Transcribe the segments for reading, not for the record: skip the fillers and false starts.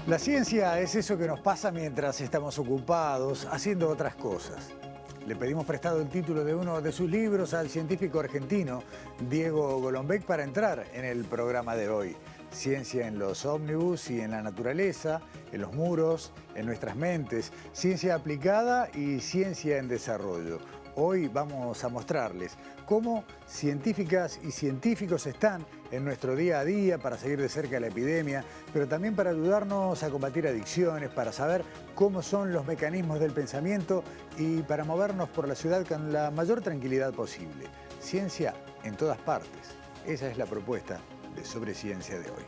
La ciencia es eso que nos pasa mientras estamos ocupados haciendo otras cosas. Le pedimos prestado el título de uno de sus libros al científico argentino Diego Golombek para entrar en el programa de hoy. Ciencia en los ómnibus y en la naturaleza, en los muros, en nuestras mentes, ciencia aplicada y ciencia en desarrollo. Hoy vamos a mostrarles cómo científicas y científicos están en nuestro día a día para seguir de cerca la epidemia, pero también para ayudarnos a combatir adicciones, para saber cómo son los mecanismos del pensamiento y para movernos por la ciudad con la mayor tranquilidad posible. Ciencia en todas partes. Esa es la propuesta de Sobre Ciencia de hoy.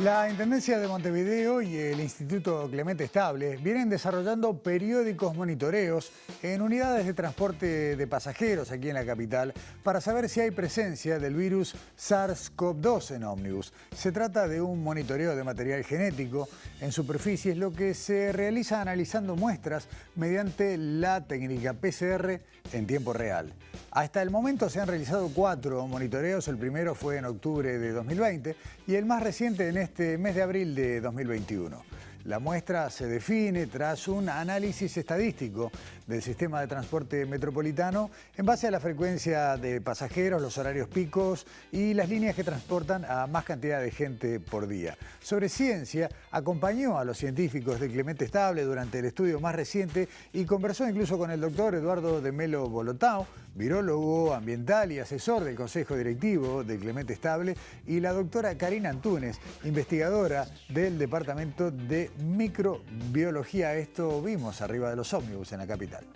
La Intendencia de Montevideo y el Instituto Clemente Estable vienen desarrollando periódicos monitoreos en unidades de transporte de pasajeros aquí en la capital para saber si hay presencia del virus SARS-CoV-2 en ómnibus. Se trata de un monitoreo de material genético en superficies, lo que se realiza analizando muestras mediante la técnica PCR en tiempo real. Hasta el momento se han realizado 4 monitoreos, el primero fue en octubre de 2020 y el más reciente en este mes de abril de 2021. La muestra se define tras un análisis estadístico del sistema de transporte metropolitano en base a la frecuencia de pasajeros, los horarios picos y las líneas que transportan a más cantidad de gente por día. Sobre Ciencia acompañó a los científicos de Clemente Estable durante el estudio más reciente y conversó incluso con el doctor Eduardo de Melo Bolotao, virólogo ambiental y asesor del Consejo Directivo de Clemente Estable, y la doctora Karina Antúnez, investigadora del Departamento de Microbiología. Esto vimos arriba de los ómnibus en la capital.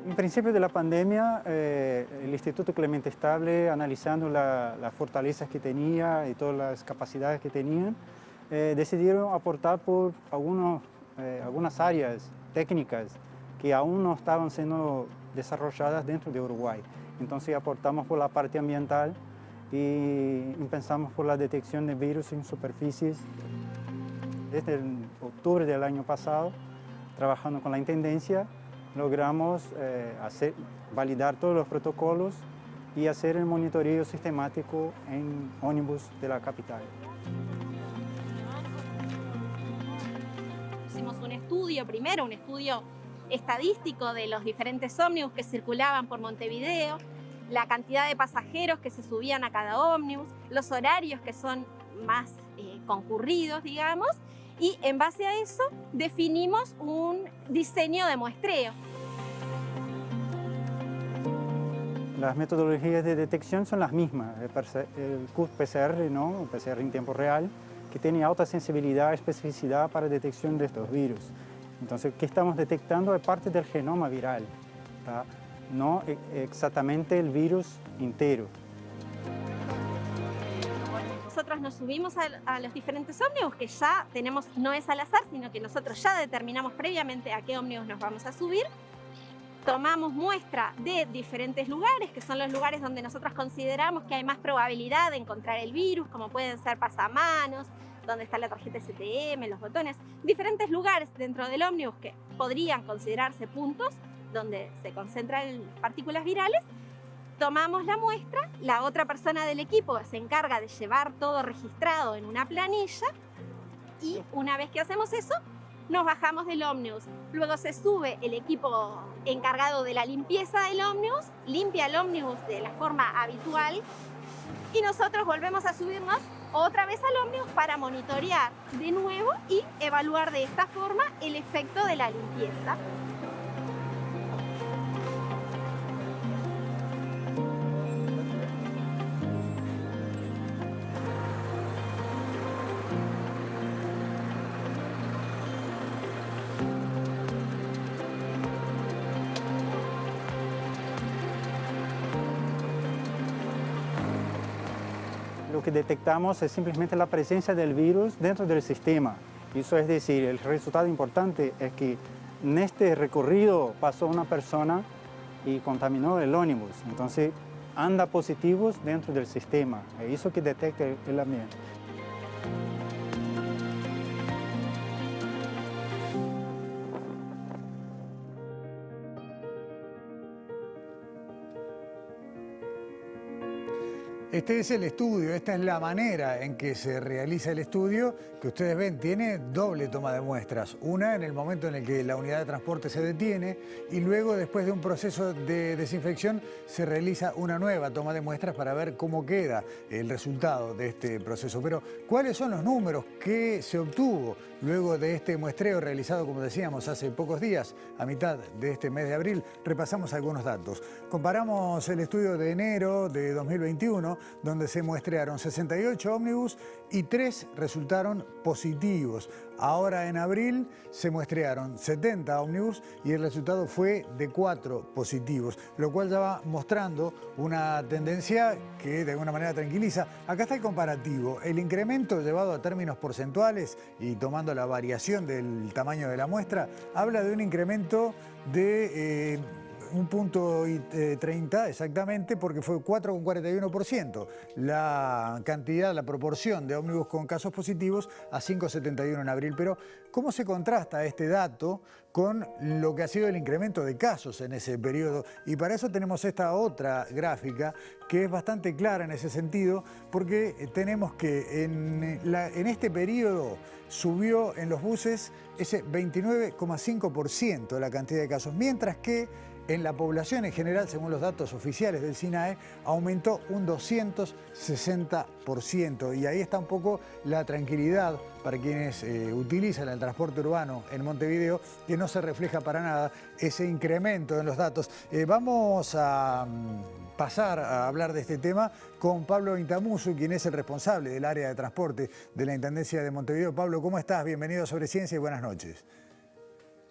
En principio de la pandemia, el Instituto Clemente Estable, analizando las fortalezas que tenía y todas las capacidades que tenían, decidieron aportar por algunas áreas técnicas que aún no estaban siendo desarrolladas dentro de Uruguay. Entonces aportamos por la parte ambiental y pensamos por la detección de virus en superficies. Desde octubre del año pasado, trabajando con la Intendencia, logramos validar todos los protocolos y hacer el monitoreo sistemático en ómnibus de la capital. Hicimos un estudio, primero un estudio estadístico de los diferentes ómnibus que circulaban por Montevideo, la cantidad de pasajeros que se subían a cada ómnibus, los horarios que son más concurridos, digamos, y en base a eso definimos un diseño de muestreo. Las metodologías de detección son las mismas, el qPCR, ¿no? El PCR en tiempo real, que tiene alta sensibilidad y especificidad para detección de estos virus. Entonces, ¿qué estamos detectando? Es parte del genoma viral, ¿tá? No exactamente el virus entero. Nosotros nos subimos a los diferentes ómnibus que ya tenemos, no es al azar, sino que nosotros ya determinamos previamente a qué ómnibus nos vamos a subir. Tomamos muestra de diferentes lugares, que son los lugares donde nosotros consideramos que hay más probabilidad de encontrar el virus, como pueden ser pasamanos, donde está la tarjeta STM, los botones, diferentes lugares dentro del ómnibus que podrían considerarse puntos donde se concentran partículas virales. Tomamos la muestra, la otra persona del equipo se encarga de llevar todo registrado en una planilla y una vez que hacemos eso, nos bajamos del ómnibus. Luego se sube el equipo encargado de la limpieza del ómnibus, limpia el ómnibus de la forma habitual y nosotros volvemos a subirnos otra vez al ómnibus para monitorear de nuevo y evaluar de esta forma el efecto de la limpieza. Lo que detectamos es simplemente la presencia del virus dentro del sistema. Eso es decir, el resultado importante es que en este recorrido pasó una persona y contaminó el ómnibus. Entonces, anda positivos dentro del sistema. Es eso que detecta el ambiente. Este es el estudio, esta es la manera en que se realiza el estudio, que ustedes ven, tiene doble toma de muestras. Una en el momento en el que la unidad de transporte se detiene y luego, después de un proceso de desinfección, se realiza una nueva toma de muestras para ver cómo queda el resultado de este proceso. Pero, ¿cuáles son los números que se obtuvo luego de este muestreo realizado, como decíamos, hace pocos días, a mitad de este mes de abril? Repasamos algunos datos. Comparamos el estudio de enero de 2021, donde se muestrearon 68 ómnibus y 3 resultaron positivos. Ahora en abril se muestrearon 70 ómnibus y el resultado fue de 4 positivos, lo cual ya va mostrando una tendencia que de alguna manera tranquiliza. Acá está el comparativo, el incremento llevado a términos porcentuales y tomando la variación del tamaño de la muestra, habla de un incremento de 1,30 exactamente, porque fue 4,41% la cantidad, la proporción de ómnibus con casos positivos a 5,71 en abril. Pero, ¿cómo se contrasta este dato con lo que ha sido el incremento de casos en ese periodo? Y para eso tenemos esta otra gráfica que es bastante clara en ese sentido, porque tenemos que en este periodo subió en los buses ese 29,5% la cantidad de casos, mientras que en la población en general, según los datos oficiales del SINAE, aumentó un 260%. Y ahí está un poco la tranquilidad para quienes utilizan el transporte urbano en Montevideo, que no se refleja para nada ese incremento en los datos. Vamos a pasar a hablar de este tema con Pablo Intamuso, quien es el responsable del área de transporte de la Intendencia de Montevideo. Pablo, ¿cómo estás? Bienvenido a Sobre Ciencia y buenas noches.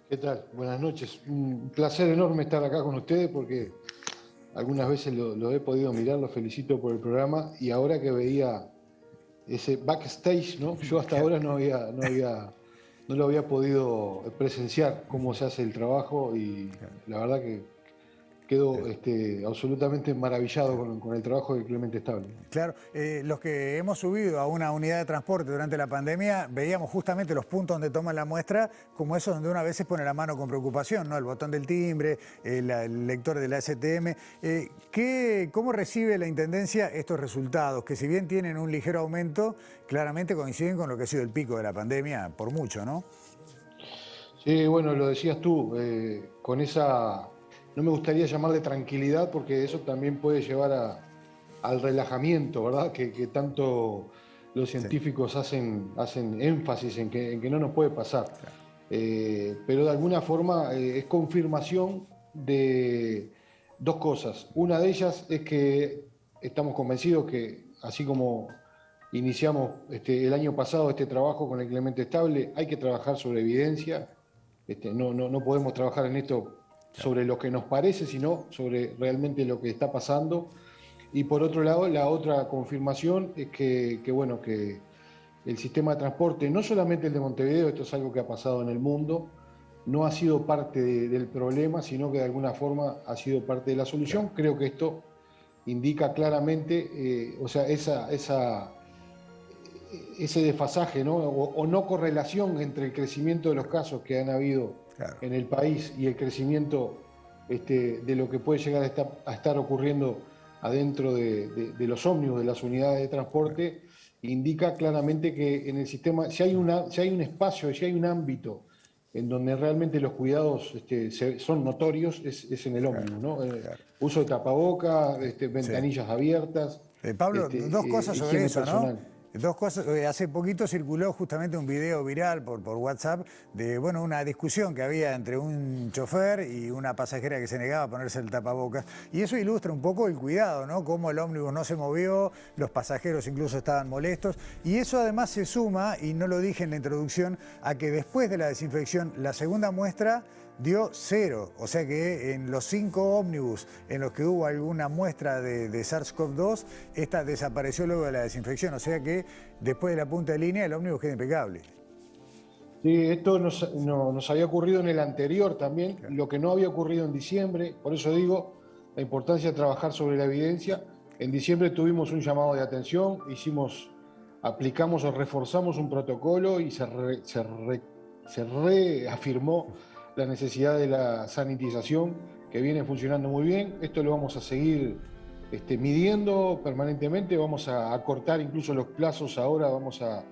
¿Qué tal? Buenas noches. Un placer enorme estar acá con ustedes porque algunas veces lo he podido mirar, los felicito por el programa y ahora que veía ese backstage, ¿no? Yo hasta ahora no lo había podido presenciar cómo se hace el trabajo y la verdad que quedo absolutamente maravillado con el trabajo de Clemente Estable. Claro, los que hemos subido a una unidad de transporte durante la pandemia, veíamos justamente los puntos donde toman la muestra, como esos donde una vez se pone la mano con preocupación, ¿no? El botón del timbre, el lector de la STM. ¿Cómo recibe la Intendencia estos resultados? Que si bien tienen un ligero aumento, claramente coinciden con lo que ha sido el pico de la pandemia, por mucho, ¿no? Sí, bueno, lo decías tú, con esa... No me gustaría llamarle tranquilidad porque eso también puede llevar al relajamiento, ¿verdad? Que tanto los científicos hacen énfasis en que no nos puede pasar. Claro. Pero de alguna forma es confirmación de dos cosas. Una de ellas es que estamos convencidos que, así como iniciamos el año pasado este trabajo con el Clemente Estable, hay que trabajar sobre evidencia. No podemos trabajar en esto sobre lo que nos parece, sino sobre realmente lo que está pasando. Y por otro lado, la otra confirmación es que el sistema de transporte, no solamente el de Montevideo, esto es algo que ha pasado en el mundo, no ha sido parte del problema, sino que de alguna forma ha sido parte de la solución. Creo que esto indica claramente, ese desfasaje, ¿no? O no correlación entre el crecimiento de los casos que han habido en el país y el crecimiento de lo que puede llegar a estar ocurriendo adentro de los ómnibus, de las unidades de transporte, indica claramente que en el sistema, si hay un espacio, si hay un ámbito en donde realmente los cuidados son notorios, es en el ómnibus, ¿no? Uso de tapaboca, ventanillas abiertas. Pablo, dos cosas sobre eso, ¿no? Dos cosas, hace poquito circuló justamente un video viral por WhatsApp de una discusión que había entre un chofer y una pasajera que se negaba a ponerse el tapabocas. Y eso ilustra un poco el cuidado, ¿no? Cómo el ómnibus no se movió, los pasajeros incluso estaban molestos. Y eso además se suma, y no lo dije en la introducción, a que después de la desinfección, la segunda muestra dio 0, o sea que en los 5 ómnibus en los que hubo alguna muestra de SARS-CoV-2, esta desapareció luego de la desinfección, o sea que después de la punta de línea el ómnibus queda impecable. Sí, esto nos había ocurrido en el anterior también, lo que no había ocurrido en diciembre, por eso digo la importancia de trabajar sobre la evidencia. En diciembre tuvimos un llamado de atención, aplicamos o reforzamos un protocolo y se reafirmó la necesidad de la sanitización, que viene funcionando muy bien. Esto lo vamos a seguir midiendo permanentemente, vamos a acortar incluso los plazos ahora, vamos a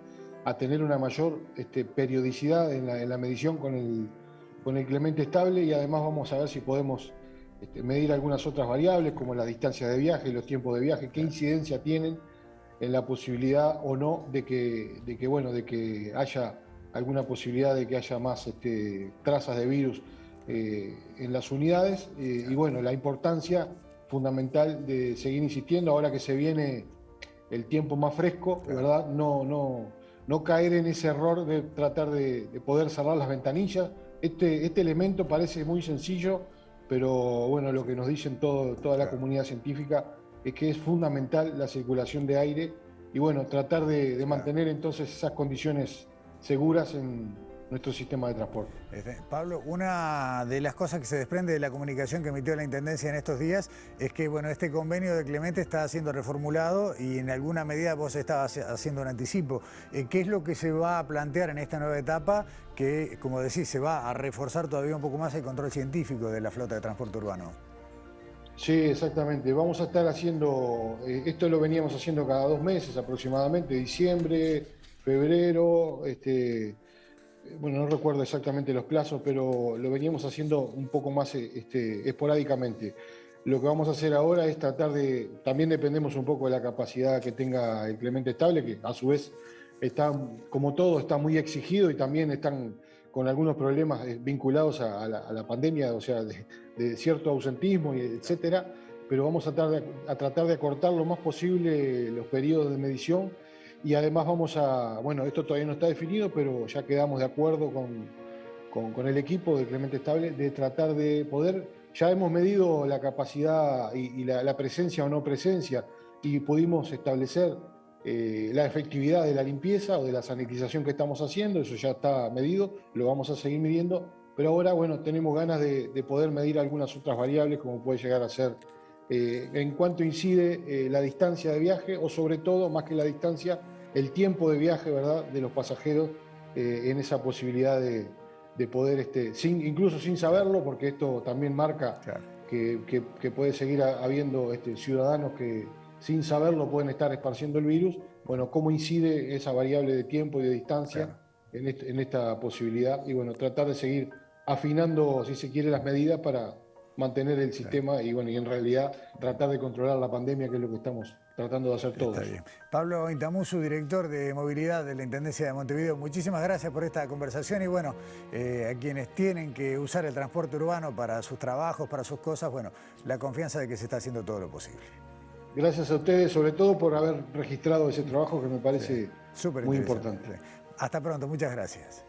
tener una mayor periodicidad en la medición con el Clemente Estable, y además vamos a ver si podemos medir algunas otras variables como la distancia de viaje, los tiempos de viaje, qué incidencia tienen en la posibilidad o no de que haya alguna posibilidad de que haya más trazas de virus en las unidades, y la importancia fundamental de seguir insistiendo ahora que se viene el tiempo más fresco, ¿verdad? No caer en ese error de tratar de poder cerrar las ventanillas. Este elemento parece muy sencillo, pero lo que nos dicen toda la comunidad científica es que es fundamental la circulación de aire y tratar de mantener entonces esas condiciones seguras en nuestro sistema de transporte. Pablo, una de las cosas que se desprende de la comunicación que emitió la Intendencia en estos días es que este convenio de Clemente está siendo reformulado y en alguna medida vos estabas haciendo un anticipo. ¿Qué es lo que se va a plantear en esta nueva etapa que, como decís, se va a reforzar todavía un poco más el control científico de la flota de transporte urbano? Sí, exactamente. Vamos a estar haciendo, esto lo veníamos haciendo cada 2 meses aproximadamente, diciembre, febrero, no recuerdo exactamente los plazos, pero lo veníamos haciendo un poco más esporádicamente. Lo que vamos a hacer ahora es tratar también dependemos un poco de la capacidad que tenga el Clemente Estable, que a su vez está, como todo, está muy exigido y también están con algunos problemas vinculados a la pandemia, o sea, de cierto ausentismo, etcétera, pero vamos a tratar de acortar lo más posible los periodos de medición. Y además esto todavía no está definido, pero ya quedamos de acuerdo con el equipo de Clemente Estable de tratar de ya hemos medido la capacidad y la presencia o no presencia y pudimos establecer la efectividad de la limpieza o de la sanitización que estamos haciendo, eso ya está medido, lo vamos a seguir midiendo, pero ahora tenemos ganas de poder medir algunas otras variables como puede llegar a ser en cuanto incide la distancia de viaje o sobre todo, más que la distancia, el tiempo de viaje, ¿verdad?, de los pasajeros en esa posibilidad de poder, incluso sin saberlo, porque esto también marca que puede seguir habiendo ciudadanos que sin saberlo pueden estar esparciendo el virus. Cómo incide esa variable de tiempo y de distancia en esta posibilidad y tratar de seguir afinando, si se quiere, las medidas para mantener el sistema y en realidad tratar de controlar la pandemia, que es lo que estamos tratando de hacer todos. Está bien. Pablo Intamuso, director de movilidad de la Intendencia de Montevideo, muchísimas gracias por esta conversación y a quienes tienen que usar el transporte urbano para sus trabajos, para sus cosas, la confianza de que se está haciendo todo lo posible. Gracias a ustedes, sobre todo por haber registrado ese trabajo que me parece muy importante. Hasta pronto, muchas gracias.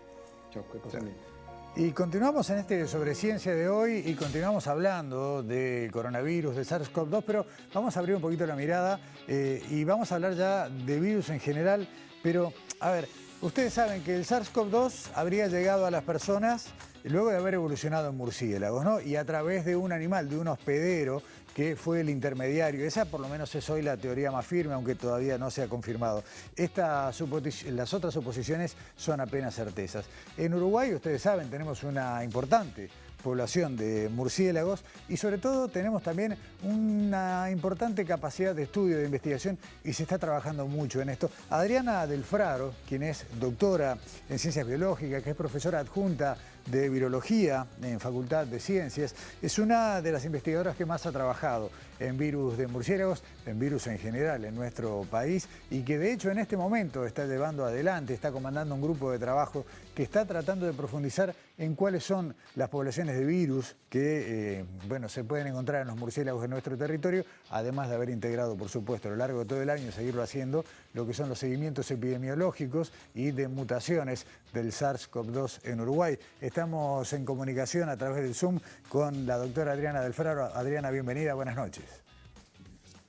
Chao, que pasen bien. Y continuamos en Sobre Ciencia de hoy y continuamos hablando del coronavirus, de SARS-CoV-2, pero vamos a abrir un poquito la mirada y vamos a hablar ya de virus en general. Pero, a ver, ustedes saben que el SARS-CoV-2 habría llegado a las personas luego de haber evolucionado en murciélagos, ¿no? Y a través de un animal, de un hospedero, que fue el intermediario. Esa por lo menos es hoy la teoría más firme, aunque todavía no se ha confirmado. Las otras suposiciones son apenas certezas. En Uruguay, ustedes saben, tenemos una importante población de murciélagos y sobre todo tenemos también una importante capacidad de estudio, de investigación y se está trabajando mucho en esto. Adriana Del Fraro, quien es doctora en Ciencias Biológicas, que es profesora adjunta de Virología en Facultad de Ciencias, es una de las investigadoras que más ha trabajado en virus de murciélagos, en virus en general en nuestro país y que de hecho en este momento está llevando adelante, está comandando un grupo de trabajo que está tratando de profundizar en cuáles son las poblaciones de virus que se pueden encontrar en los murciélagos de nuestro territorio, además de haber integrado, por supuesto, a lo largo de todo el año, seguirlo haciendo, lo que son los seguimientos epidemiológicos y de mutaciones del SARS-CoV-2 en Uruguay. Estamos en comunicación a través del Zoom con la doctora Adriana Del Fraro. Adriana, bienvenida, buenas noches.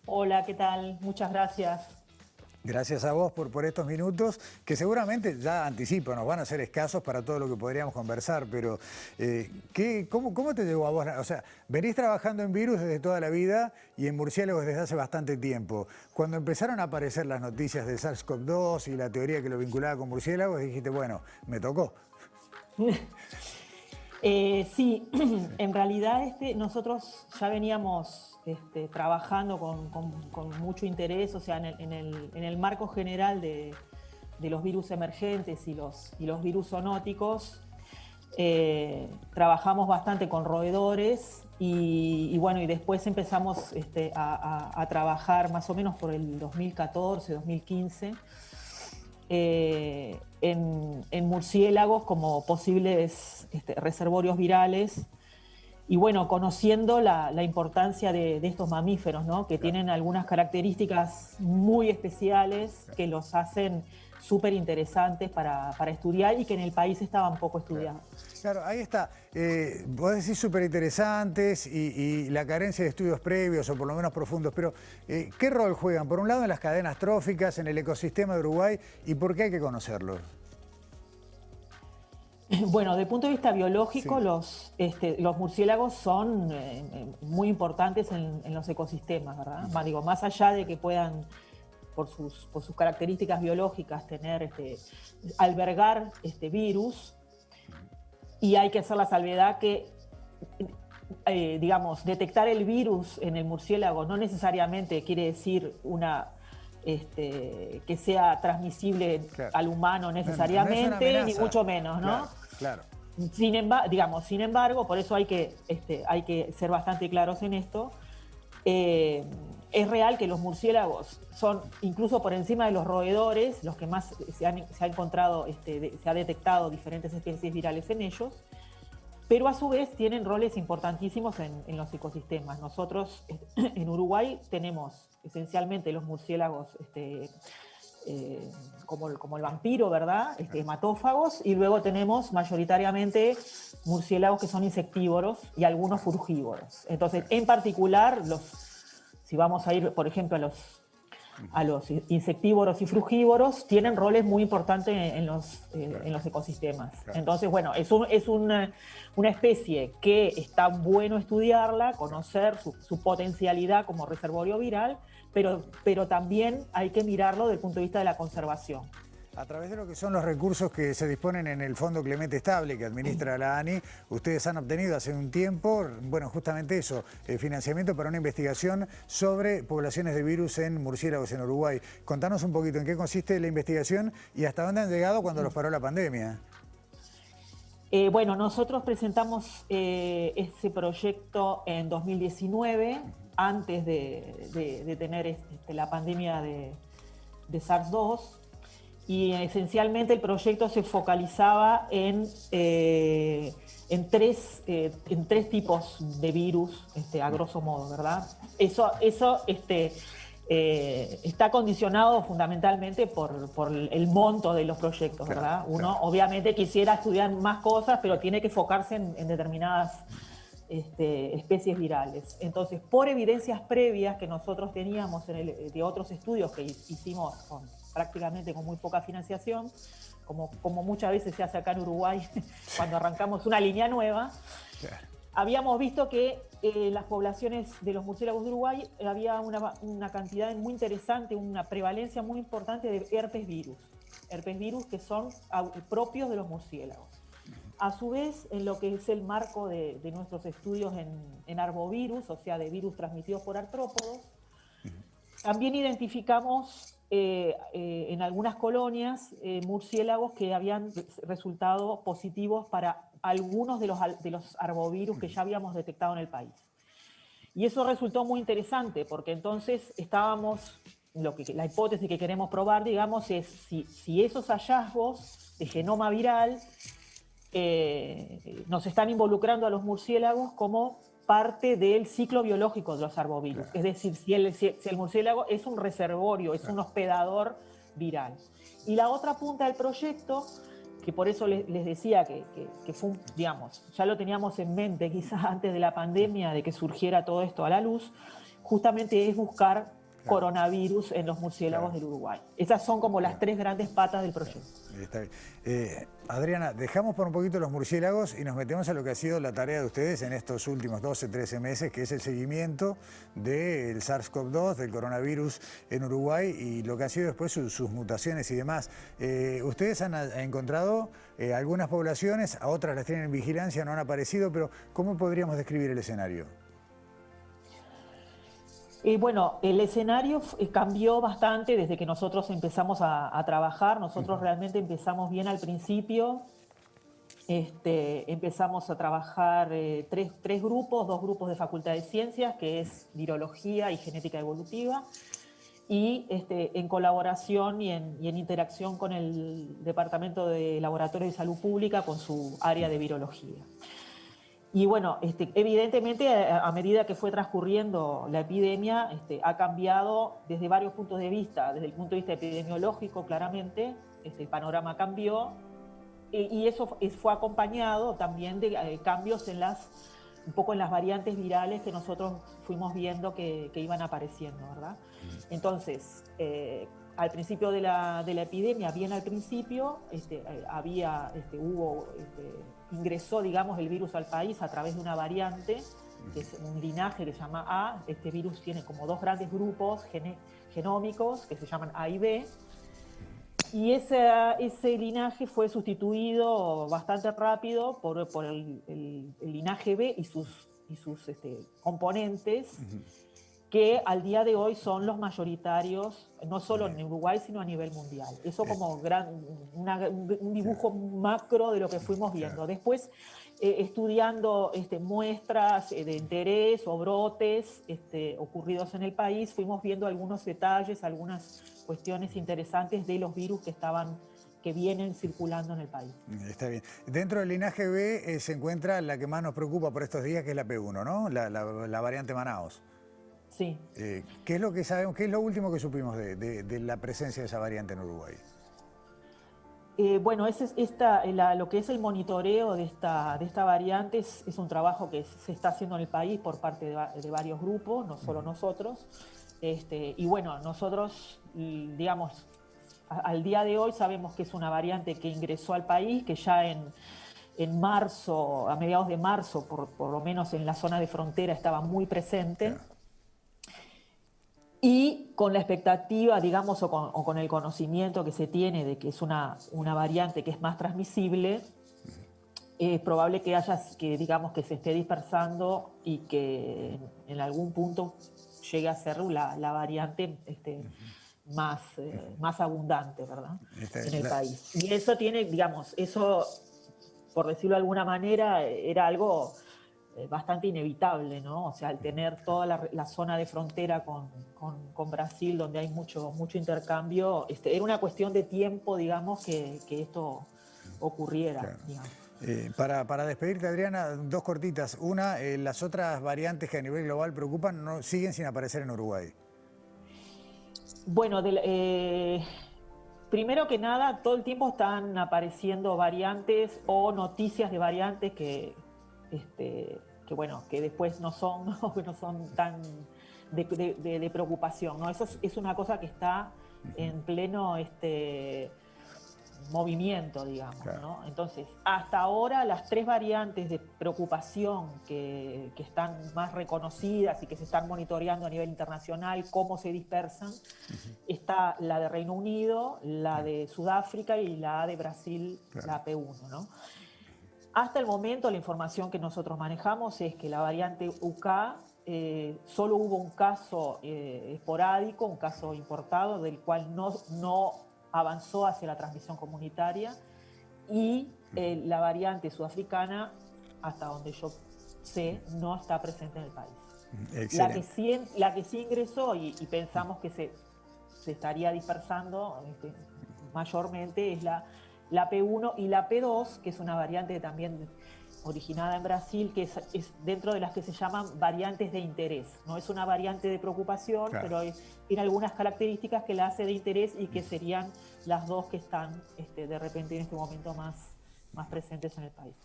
Hola, ¿qué tal? Muchas gracias. Gracias a vos por estos minutos, que seguramente, ya anticipo, nos van a ser escasos para todo lo que podríamos conversar, pero ¿cómo te llegó a vos? O sea, venís trabajando en virus desde toda la vida y en murciélagos desde hace bastante tiempo. Cuando empezaron a aparecer las noticias del SARS-CoV-2 y la teoría que lo vinculaba con murciélagos, dijiste, bueno, me tocó. Sí, en realidad nosotros ya veníamos trabajando con mucho interés, o sea, en el marco general de los virus emergentes y los virus zoonóticos. Trabajamos bastante con roedores y después empezamos a trabajar más o menos por el 2014, 2015 en murciélagos como posibles reservorios virales. Y bueno, conociendo la importancia de estos mamíferos, ¿no? Que tienen algunas características muy especiales que los hacen súper interesantes para estudiar y que en el país estaban poco estudiados. Claro, ahí está. Vos decís súper interesantes y la carencia de estudios previos o por lo menos profundos, pero ¿qué rol juegan? Por un lado en las cadenas tróficas, en el ecosistema de Uruguay, ¿y por qué hay que conocerlos? Bueno, desde el punto de vista biológico, sí. Los murciélagos son muy importantes en los ecosistemas, ¿verdad? Más allá de que puedan, por sus características biológicas, albergar virus, y hay que hacer la salvedad que, detectar el virus en el murciélago no necesariamente quiere decir que sea transmisible al humano necesariamente, no ni mucho menos, ¿no? Claro. Sin embargo, por eso hay que ser bastante claros en esto. Es real que los murciélagos son, incluso por encima de los roedores, los que más se ha encontrado, se ha detectado diferentes especies virales en ellos, pero a su vez tienen roles importantísimos en los ecosistemas. Nosotros en Uruguay tenemos esencialmente los murciélagos como el vampiro, ¿verdad? Hematófagos, y luego tenemos mayoritariamente murciélagos que son insectívoros y algunos frugívoros. Entonces, en particular, si vamos a ir, por ejemplo, a los insectívoros y frugívoros, tienen roles muy importantes en los ecosistemas. Entonces, bueno, es una especie que está bueno estudiarla, conocer su potencialidad como reservorio viral, pero también hay que mirarlo desde el punto de vista de la conservación. A través de lo que son los recursos que se disponen en el Fondo Clemente Estable que administra la ANI, ustedes han obtenido hace un tiempo, justamente eso, financiamiento para una investigación sobre poblaciones de virus en murciélagos en Uruguay. Contanos un poquito en qué consiste la investigación y hasta dónde han llegado cuando los paró la pandemia. Nosotros presentamos ese proyecto en 2019, antes de tener la pandemia de SARS-2. Y esencialmente el proyecto se focalizaba en tres tipos de virus, a grosso modo, ¿verdad? Eso está condicionado fundamentalmente por el monto de los proyectos, ¿verdad? Uno obviamente quisiera estudiar más cosas, pero tiene que enfocarse en determinadas especies virales. Entonces, por evidencias previas que nosotros teníamos de otros estudios que hicimos prácticamente con muy poca financiación, como muchas veces se hace acá en Uruguay cuando arrancamos una línea nueva, habíamos visto que las poblaciones de los murciélagos de Uruguay había una cantidad muy interesante, una prevalencia muy importante de herpes virus que son propios de los murciélagos. A su vez, en lo que es el marco de nuestros estudios en arbovirus, o sea, de virus transmitidos por artrópodos, también identificamos en algunas colonias murciélagos que habían resultado positivos para algunos de los arbovirus que ya habíamos detectado en el país. Y eso resultó muy interesante, porque entonces la hipótesis que queremos probar, digamos, es si esos hallazgos de genoma viral nos están involucrando a los murciélagos como parte del ciclo biológico de los arbovirus. Claro. Es decir, si el murciélago es un reservorio, es un hospedador viral. Y la otra punta del proyecto, que por eso les decía que fue, digamos, ya lo teníamos en mente quizás antes de la pandemia, de que surgiera todo esto a la luz, justamente es buscar coronavirus en los murciélagos del Uruguay. Esas son como las tres grandes patas del proyecto. Está bien. Adriana, dejamos por un poquito los murciélagos y nos metemos a lo que ha sido la tarea de ustedes en estos últimos 12, 13 meses, que es el seguimiento del SARS-CoV-2, del coronavirus en Uruguay y lo que han sido después sus mutaciones y demás. Ustedes han encontrado algunas poblaciones, a otras las tienen en vigilancia, no han aparecido, pero ¿cómo podríamos describir el escenario? Bueno, el escenario cambió bastante desde que nosotros empezamos a trabajar. Nosotros realmente empezamos bien al principio. Empezamos a trabajar tres grupos, 2 grupos de Facultad de Ciencias, que es Virología y Genética Evolutiva, y en colaboración y en interacción con el Departamento de Laboratorio de Salud Pública con su área de Virología. Y bueno, evidentemente a medida que fue transcurriendo la epidemia, ha cambiado desde varios puntos de vista. Desde el punto de vista epidemiológico, claramente, el panorama cambió y eso fue acompañado también de cambios un poco en las variantes virales que nosotros fuimos viendo que iban apareciendo, ¿verdad? Entonces, al principio de la epidemia, bien al principio, ingresó, digamos, el virus al país a través de una variante, que es un linaje que se llama A. Este virus tiene como 2 grandes grupos genómicos que se llaman A y B. Y ese linaje fue sustituido bastante rápido por el linaje B y sus componentes, que al día de hoy son los mayoritarios, no solo en Uruguay, sino a nivel mundial. Eso como un dibujo macro de lo que fuimos viendo. Después, estudiando muestras de interés o brotes ocurridos en el país, fuimos viendo algunos detalles, algunas cuestiones interesantes de los virus que vienen circulando en el país. Está bien. Dentro del linaje B se encuentra la que más nos preocupa por estos días, que es la P1, ¿no? La variante Manaos. Sí. ¿Qué es lo que sabemos? ¿Qué es lo último que supimos de la presencia de esa variante en Uruguay? Bueno, lo que es el monitoreo de esta variante es un trabajo que se está haciendo en el país por parte de varios grupos, no solo nosotros. Y bueno, nosotros, digamos, al día de hoy sabemos que es una variante que ingresó al país, que ya en marzo, a mediados de marzo, por lo menos en la zona de frontera, estaba muy presente. Claro. Y con la expectativa, digamos, o con el conocimiento que se tiene de que es una variante que es más transmisible, es probable que digamos, que se esté dispersando y que en algún punto llegue a ser la variante más abundante, ¿verdad? En el país. Y eso tiene, digamos, por decirlo de alguna manera, era algo bastante inevitable, ¿no? O sea, al tener toda la zona de frontera con Brasil, donde hay mucho intercambio, era una cuestión de tiempo, digamos, que esto ocurriera. Claro. Digamos. Para despedirte, Adriana, 2 cortitas. Una, las otras variantes que a nivel global preocupan siguen sin aparecer en Uruguay. Bueno, primero que nada, todo el tiempo están apareciendo variantes o noticias de variantes que después no son tan de preocupación, ¿no? Eso es una cosa que está en pleno movimiento, digamos, claro. ¿No? Entonces, hasta ahora las 3 variantes de preocupación que están más reconocidas y que se están monitoreando a nivel internacional, cómo se dispersan, está la de Reino Unido, la de Sudáfrica y la de Brasil, claro. La P1, ¿no? Hasta el momento la información que nosotros manejamos es que la variante UK solo hubo un caso esporádico, un caso importado, del cual no avanzó hacia la transmisión comunitaria, y la variante sudafricana, hasta donde yo sé, no está presente en el país. La que sí ingresó y pensamos que se estaría dispersando mayormente es la P1 y la P2, que es una variante también originada en Brasil, que es dentro de las que se llaman variantes de interés. No es una variante de preocupación, claro, pero tiene algunas características que la hace de interés y que serían las dos que están de repente en este momento más presentes en el país.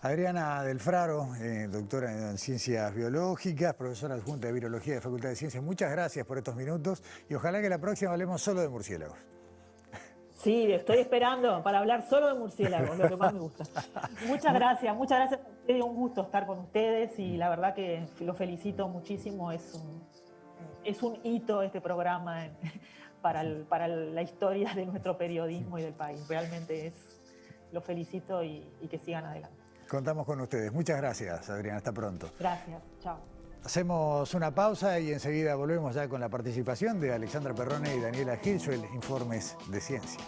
Adriana Del Fraro, doctora en Ciencias Biológicas, profesora adjunta de Virología de Facultad de Ciencias, muchas gracias por estos minutos y ojalá que la próxima hablemos solo de murciélagos. Sí, estoy esperando para hablar solo de murciélagos, lo que más me gusta. Muchas gracias a ustedes, un gusto estar con ustedes y la verdad que los felicito muchísimo, es un hito este programa para la historia de nuestro periodismo y del país, realmente los felicito y que sigan adelante. Contamos con ustedes. Muchas gracias, Adriana. Hasta pronto. Gracias. Chao. Hacemos una pausa y enseguida volvemos ya con la participación de Alexandra Perrone y Daniela Hirschfeld, Informes de Ciencia.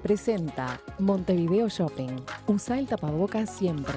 Presenta Montevideo Shopping. Usa el tapabocas siempre.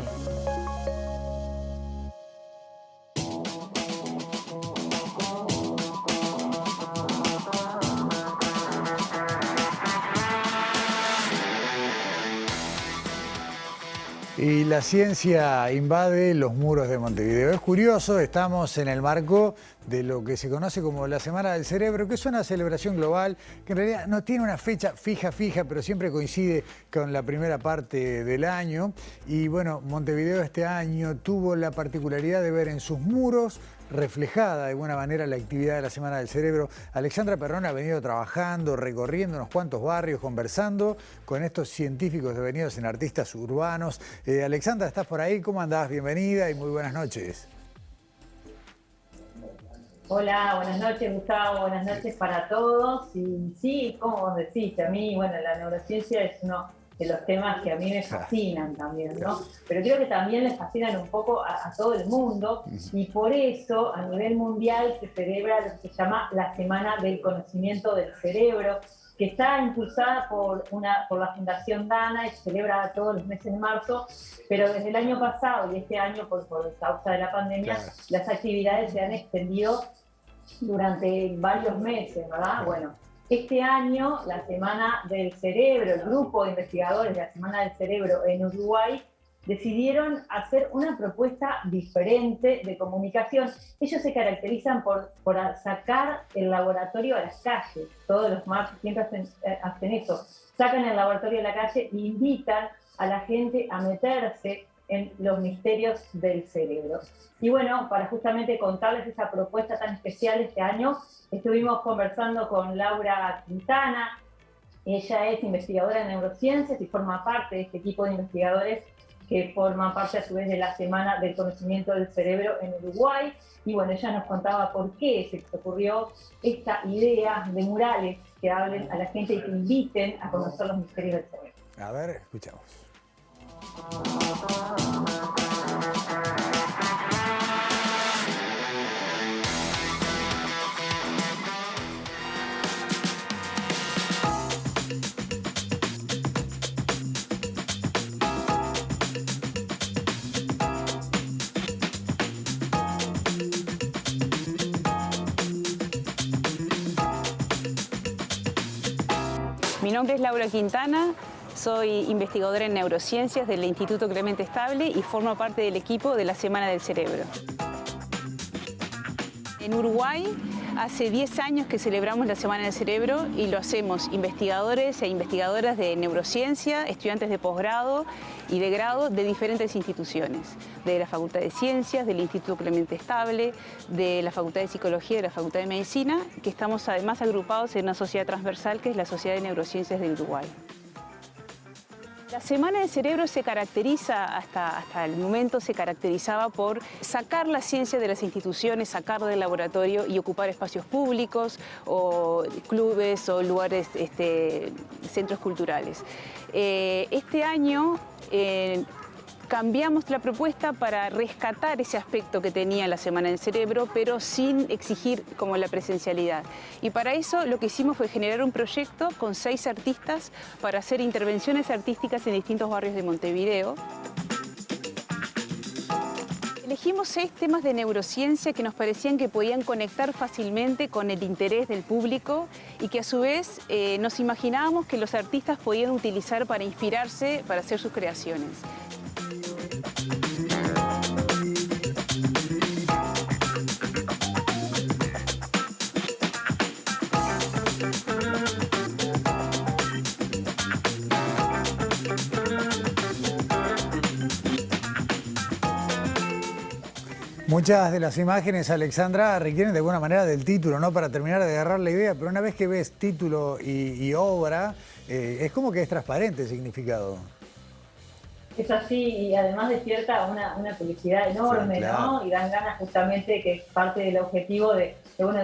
Y la ciencia invade los muros de Montevideo. Es curioso, estamos en el marco de lo que se conoce como la Semana del Cerebro, que es una celebración global que en realidad no tiene una fecha fija, pero siempre coincide con la primera parte del año. Y bueno, Montevideo este año tuvo la particularidad de ver en sus muros reflejada de alguna manera la actividad de la Semana del Cerebro. Alexandra Perrone ha venido trabajando, recorriendo unos cuantos barrios, conversando con estos científicos devenidos en artistas urbanos. Alexandra, ¿estás por ahí? ¿Cómo andás? Bienvenida y muy buenas noches. Hola, buenas noches Gustavo, buenas noches para todos. Y sí, como vos decís, a mí, bueno, la neurociencia es uno de los temas que a mí me fascinan también, ¿no? Pero creo que también les fascinan un poco a todo el mundo y por eso a nivel mundial se celebra lo que se llama la Semana del Conocimiento del Cerebro, que está impulsada por la Fundación Dana y se celebra todos los meses de marzo, pero desde el año pasado y este año por causa de la pandemia, las actividades se han extendido durante varios meses, ¿verdad? Bueno, este año la Semana del Cerebro, el grupo de investigadores de la Semana del Cerebro en Uruguay, decidieron hacer una propuesta diferente de comunicación. Ellos se caracterizan por sacar el laboratorio a las calles. Todos los martes siempre hacen eso. Sacan el laboratorio a la calle e invitan a la gente a meterse en los misterios del cerebro. Y bueno, para justamente contarles esa propuesta tan especial este año, estuvimos conversando con Laura Quintana. Ella es investigadora en neurociencias y forma parte de este equipo de investigadores que forman parte a su vez de la Semana del Conocimiento del Cerebro en Uruguay. Y bueno, ella nos contaba por qué se les ocurrió esta idea de murales que hablen a la gente y que inviten a conocer los misterios del cerebro. A ver, escuchamos. Mi nombre es Laura Quintana, soy investigadora en neurociencias del Instituto Clemente Estable y formo parte del equipo de la Semana del Cerebro. En Uruguay hace 10 años que celebramos la Semana del Cerebro y lo hacemos investigadores e investigadoras de neurociencia, estudiantes de posgrado y de grado de diferentes instituciones, de la Facultad de Ciencias, del Instituto Clemente Estable, de la Facultad de Psicología y de la Facultad de Medicina, que estamos además agrupados en una sociedad transversal que es la Sociedad de Neurociencias de Uruguay. La Semana del Cerebro se caracteriza, hasta el momento se caracterizaba por sacar la ciencia de las instituciones, sacarla del laboratorio y ocupar espacios públicos o clubes o lugares, centros culturales. Este año cambiamos la propuesta para rescatar ese aspecto que tenía la Semana del Cerebro, pero sin exigir como la presencialidad. Y para eso lo que hicimos fue generar un proyecto con 6 artistas para hacer intervenciones artísticas en distintos barrios de Montevideo. Elegimos 6 temas de neurociencia que nos parecían que podían conectar fácilmente con el interés del público y que a su vez nos imaginábamos que los artistas podían utilizar para inspirarse para hacer sus creaciones. Muchas de las imágenes, Alexandra, requieren de alguna manera del título, ¿no? Para terminar de agarrar la idea, pero una vez que ves título y obra, es como que es transparente el significado. Es así, y además despierta una felicidad enorme, sí, claro, ¿no? Y dan ganas justamente, que es parte del objetivo de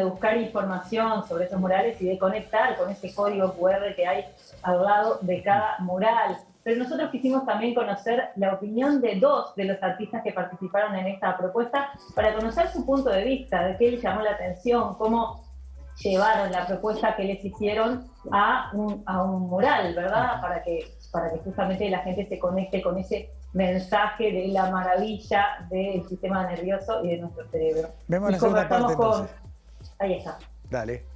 buscar información sobre esos murales y de conectar con ese código QR que hay al lado de cada mural. Pero nosotros quisimos también conocer la opinión de 2 de los artistas que participaron en esta propuesta para conocer su punto de vista, de qué les llamó la atención, cómo llevaron la propuesta que les hicieron a un mural, ¿verdad? Para que justamente la gente se conecte con ese mensaje de la maravilla del sistema nervioso y de nuestro cerebro. Vemos la segunda parte entonces. Ahí está. Dale.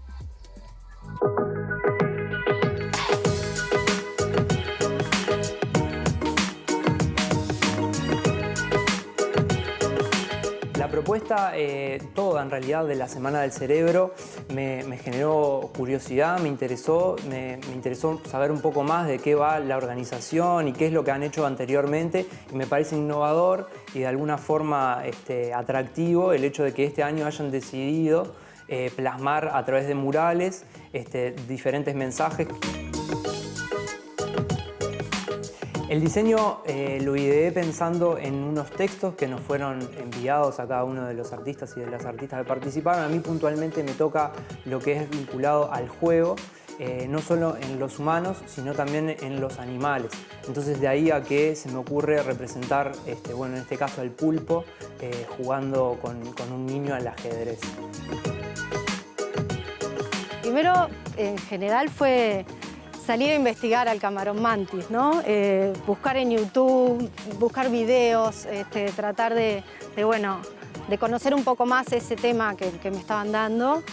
La propuesta, toda en realidad, de la Semana del Cerebro me generó curiosidad, me interesó saber un poco más de qué va la organización y qué es lo que han hecho anteriormente, y me parece innovador y de alguna forma atractivo el hecho de que este año hayan decidido plasmar a través de murales diferentes mensajes. El diseño lo ideé pensando en unos textos que nos fueron enviados a cada uno de los artistas y de las artistas que participaron. A mí puntualmente me toca lo que es vinculado al juego, no solo en los humanos, sino también en los animales. Entonces de ahí a que se me ocurre representar, en este caso el pulpo, jugando con un niño al ajedrez. Primero, en general, fue salir a investigar al camarón mantis, ¿no? Buscar en YouTube, buscar videos, tratar de conocer un poco más ese tema que me estaban dando,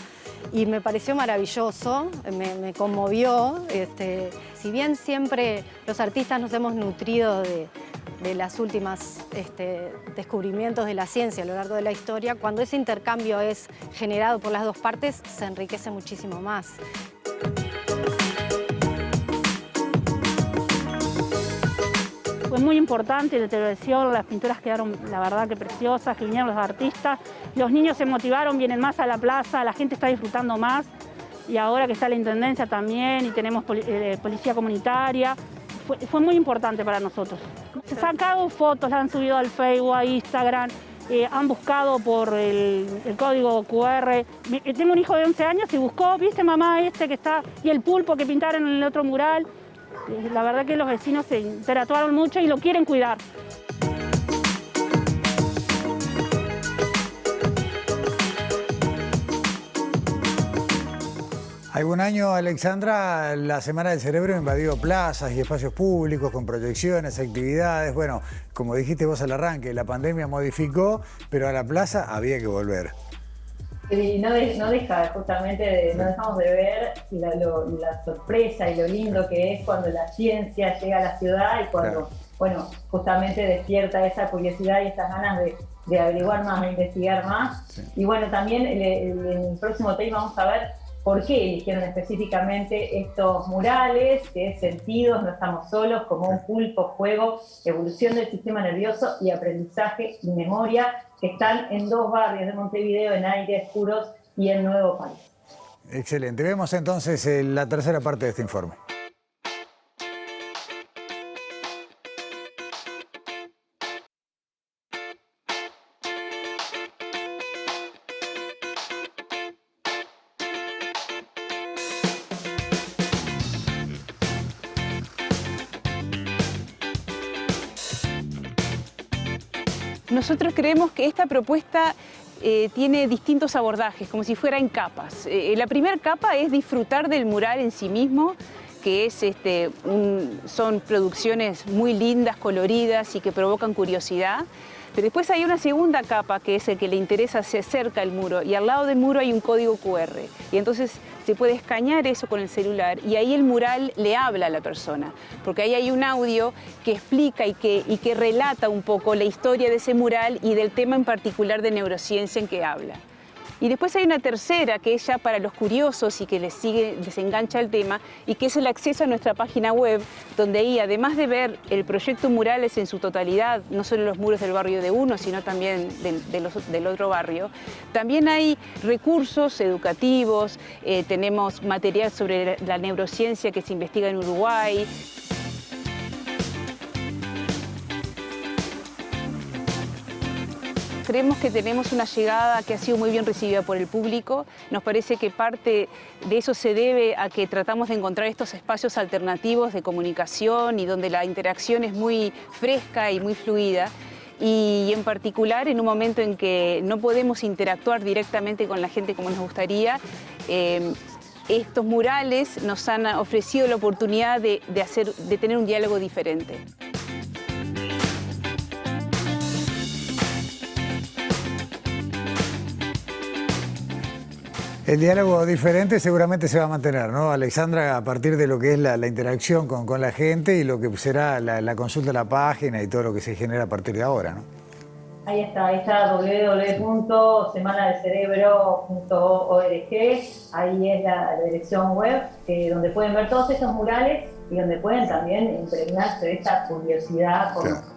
y me pareció maravilloso, me conmovió. Si bien siempre los artistas nos hemos nutrido de las últimas descubrimientos de la ciencia a lo largo de la historia, cuando ese intercambio es generado por las 2 partes, se enriquece muchísimo más. Fue muy importante la televisión, las pinturas quedaron, la verdad, que preciosas, que vinieron los artistas. Los niños se motivaron, vienen más a la plaza, la gente está disfrutando más. Y ahora que está la intendencia también y tenemos policía comunitaria, fue muy importante para nosotros. Se han sacado fotos, las han subido al Facebook, a Instagram, han buscado por el código QR. Tengo un hijo de 11 años y buscó, ¿viste, mamá, que está? Y el pulpo que pintaron en el otro mural. La verdad que los vecinos se interactuaron mucho y lo quieren cuidar. Algún año, Alexandra, la Semana del Cerebro invadió plazas y espacios públicos con proyecciones, actividades. Bueno, como dijiste vos al arranque, la pandemia modificó, pero a la plaza había que volver. Y no deja, justamente, no dejamos de ver la sorpresa y lo lindo que es cuando la ciencia llega a la ciudad y cuando, claro, justamente despierta esa curiosidad y esas ganas de averiguar más, de investigar más. Sí. Y bueno, también en el próximo tema vamos a ver por qué eligieron específicamente estos murales, que es sentidos, no estamos solos, como un pulpo, juego, evolución del sistema nervioso y aprendizaje y memoria, que están en 2 barrios de Montevideo, en Aires Puros y en Nuevo París. Excelente. Vemos entonces la tercera parte de este informe. Nosotros creemos que esta propuesta tiene distintos abordajes, como si fuera en capas. La primera capa es disfrutar del mural en sí mismo, que es, son producciones muy lindas, coloridas y que provocan curiosidad. Pero después hay una segunda capa, que es el que le interesa, se acerca al muro, y al lado del muro hay un código QR. Y entonces se puede escanear eso con el celular y ahí el mural le habla a la persona, porque ahí hay un audio que explica y que relata un poco la historia de ese mural y del tema en particular de neurociencia en que habla. Y después hay una tercera, que es ya para los curiosos y que les engancha el tema, y que es el acceso a nuestra página web, donde ahí, además de ver el proyecto Murales en su totalidad, no solo los muros del barrio de uno, sino también del otro barrio, también hay recursos educativos, tenemos material sobre la neurociencia que se investiga en Uruguay. Creemos que tenemos una llegada que ha sido muy bien recibida por el público. Nos parece que parte de eso se debe a que tratamos de encontrar estos espacios alternativos de comunicación y donde la interacción es muy fresca y muy fluida. Y en particular, en un momento en que no podemos interactuar directamente con la gente como nos gustaría, estos murales nos han ofrecido la oportunidad de tener un diálogo diferente. El diálogo diferente seguramente se va a mantener, ¿no, Alexandra? A partir de lo que es la interacción con la gente y lo que será la consulta de la página y todo lo que se genera a partir de ahora, ¿no? Ahí está www.semanadecerebro.org, ahí es la dirección web donde pueden ver todos estos murales y donde pueden también impregnarse de esta curiosidad por nosotros.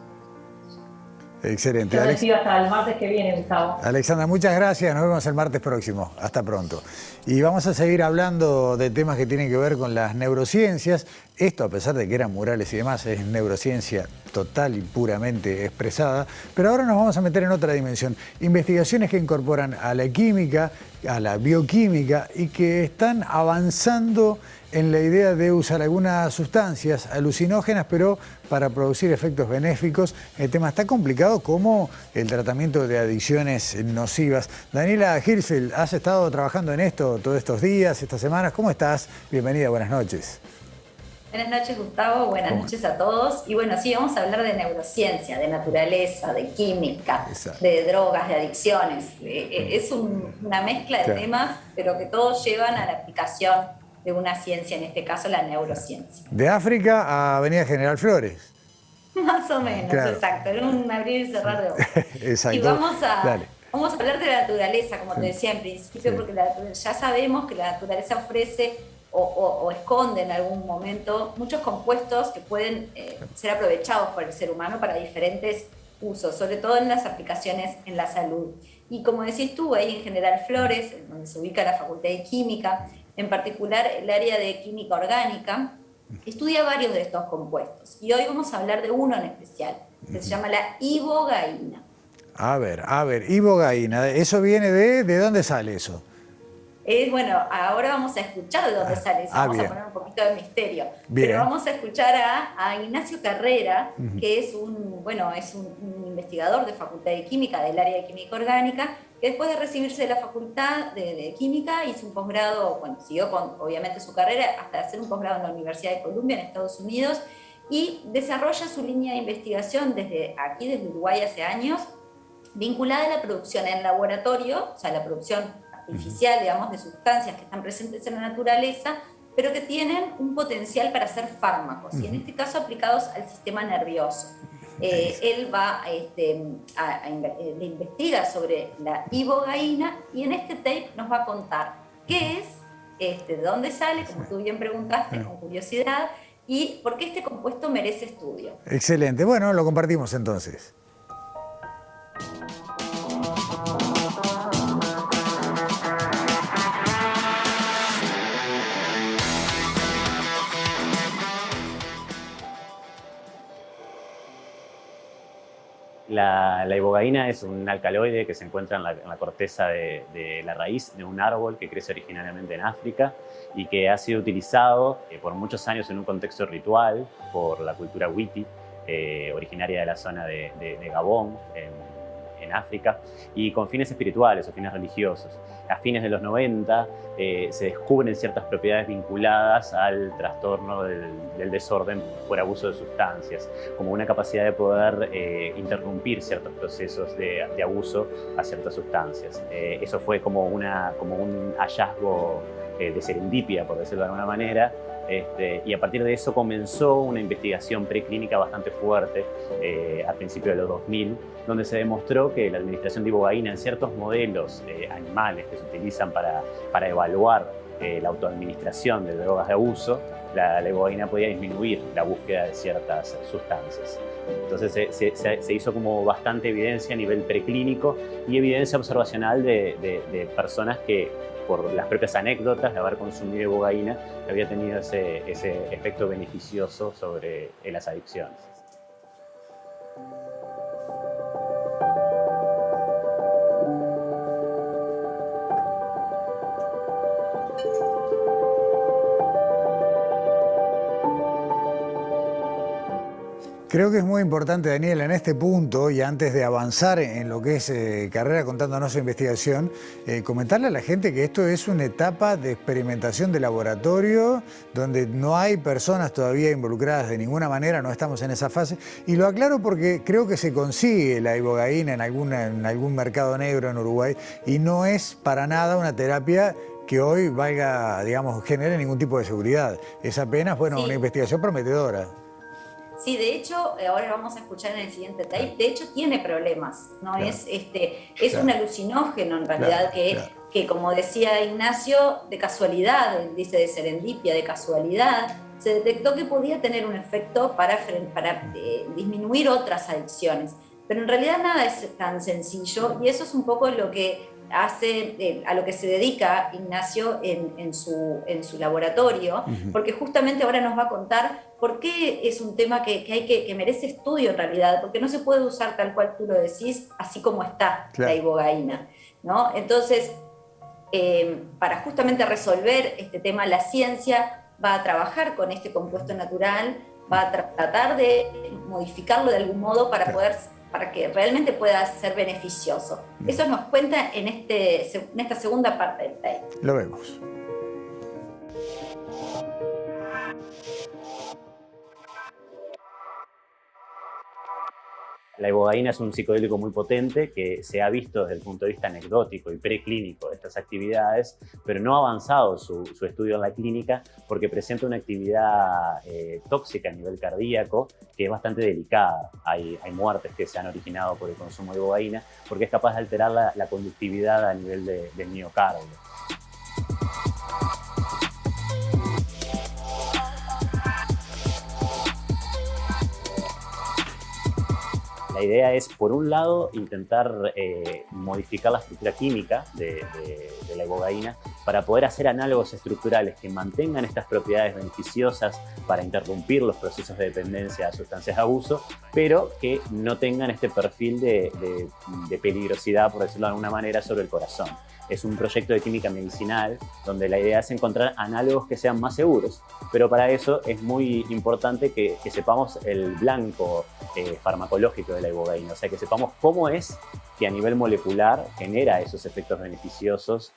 Excelente. Yo decido hasta el martes que viene, Gustavo. Alexandra, muchas gracias. Nos vemos el martes próximo. Hasta pronto. Y vamos a seguir hablando de temas que tienen que ver con las neurociencias. Esto, a pesar de que eran murales y demás, es neurociencia total y puramente expresada. Pero ahora nos vamos a meter en otra dimensión. Investigaciones que incorporan a la química, a la bioquímica y que están avanzando en la idea de usar algunas sustancias alucinógenas, pero para producir efectos benéficos. El tema está complicado, como el tratamiento de adicciones nocivas. Daniela Hirschfeld, has estado trabajando en esto todos estos días, estas semanas. ¿Cómo estás? Bienvenida, buenas noches. Buenas noches, Gustavo. Buenas noches a todos. Y bueno, sí, vamos a hablar de neurociencia, de naturaleza, de química, de drogas, de adicciones. Es una mezcla de temas, pero que todos llevan a la aplicación de una ciencia, en este caso la neurociencia. De África a Avenida General Flores. Más o menos, claro. Exacto. En un abrir y cerrar de ojos. Exacto. Y vamos a hablar de la naturaleza, como te decía en principio, porque ya sabemos que la naturaleza ofrece o esconde en algún momento muchos compuestos que pueden ser aprovechados por el ser humano para diferentes usos, sobre todo en las aplicaciones en la salud. Y como decís tú, ahí en General Flores, donde se ubica la Facultad de Química, en particular el área de química orgánica, estudia varios de estos compuestos. Y hoy vamos a hablar de uno en especial, que se llama la ibogaína. A ver, ibogaína, ¿eso viene de dónde sale eso? Bueno, ahora vamos a escuchar de dónde sale eso, vamos a poner un poquito de misterio. Bien. Pero vamos a escuchar a Ignacio Carrera, que es un investigador de Facultad de Química, del área de química orgánica, que después de recibirse de la Facultad de Química hizo un posgrado, siguió con obviamente su carrera hasta hacer un posgrado en la Universidad de Columbia en Estados Unidos y desarrolla su línea de investigación desde Uruguay hace años, vinculada a la producción en laboratorio, o sea, la producción artificial, digamos, de sustancias que están presentes en la naturaleza, pero que tienen un potencial para hacer fármacos, y en este caso aplicados al sistema nervioso. Él va investiga sobre la ibogaína y en este tape nos va a contar qué es, de dónde sale, como tú bien preguntaste, con curiosidad, y por qué este compuesto merece estudio. Excelente, bueno, lo compartimos entonces. La ibogaína es un alcaloide que se encuentra en la corteza de la raíz de un árbol que crece originariamente en África y que ha sido utilizado por muchos años en un contexto ritual por la cultura Witi, originaria de la zona de Gabón, en África, y con fines espirituales o fines religiosos. A fines de los 90 se descubren ciertas propiedades vinculadas al trastorno del desorden por abuso de sustancias, como una capacidad de poder interrumpir ciertos procesos de abuso a ciertas sustancias. Eso fue como un hallazgo de serendipia, por decirlo de alguna manera, y a partir de eso comenzó una investigación preclínica bastante fuerte a principios de los 2000, donde se demostró que la administración de ibogaína en ciertos modelos animales que se utilizan para evaluar la autoadministración de drogas de abuso, la ibogaína podía disminuir la búsqueda de ciertas sustancias. Entonces se hizo como bastante evidencia a nivel preclínico y evidencia observacional de personas que, por las propias anécdotas de haber consumido ibogaína, había tenido ese efecto beneficioso sobre las adicciones. Creo que es muy importante, Daniel, en este punto, y antes de avanzar en lo que es Carrera contándonos su investigación, comentarle a la gente que esto es una etapa de experimentación de laboratorio, donde no hay personas todavía involucradas de ninguna manera, no estamos en esa fase. Y lo aclaro porque creo que se consigue la ibogaína en algún mercado negro en Uruguay, y no es para nada una terapia que hoy valga, digamos, genere ningún tipo de seguridad. Es apenas, bueno, una investigación prometedora. Sí, de hecho, ahora vamos a escuchar en el siguiente tape, de hecho tiene problemas, ¿no? Claro. Es un alucinógeno en realidad, que como decía Ignacio, de casualidad, dice de serendipia, de casualidad, se detectó que podía tener un efecto para disminuir otras adicciones. Pero en realidad nada es tan sencillo, y eso es un poco lo que hace, a lo que se dedica Ignacio en su laboratorio, porque justamente ahora nos va a contar por qué es un tema que merece estudio en realidad, porque no se puede usar tal cual tú lo decís, así como está la ibogaína, ¿no? Entonces, para justamente resolver este tema, la ciencia va a trabajar con este compuesto natural, va a tratar de modificarlo de algún modo para que realmente pueda ser beneficioso. Eso nos cuenta en esta segunda parte del tape. Lo vemos. La ibogaína es un psicodélico muy potente que se ha visto desde el punto de vista anecdótico y preclínico de estas actividades, pero no ha avanzado su estudio en la clínica porque presenta una actividad tóxica a nivel cardíaco que es bastante delicada. Hay muertes que se han originado por el consumo de ibogaína porque es capaz de alterar la conductividad a nivel del miocardio. La idea es, por un lado, intentar modificar la estructura química de la ibogaína para poder hacer análogos estructurales que mantengan estas propiedades beneficiosas para interrumpir los procesos de dependencia a sustancias de abuso, pero que no tengan este perfil de peligrosidad, por decirlo de alguna manera, sobre el corazón. Es un proyecto de química medicinal donde la idea es encontrar análogos que sean más seguros, pero para eso es muy importante que sepamos el blanco farmacológico de la ibogaína, o sea, que sepamos cómo es que a nivel molecular genera esos efectos beneficiosos.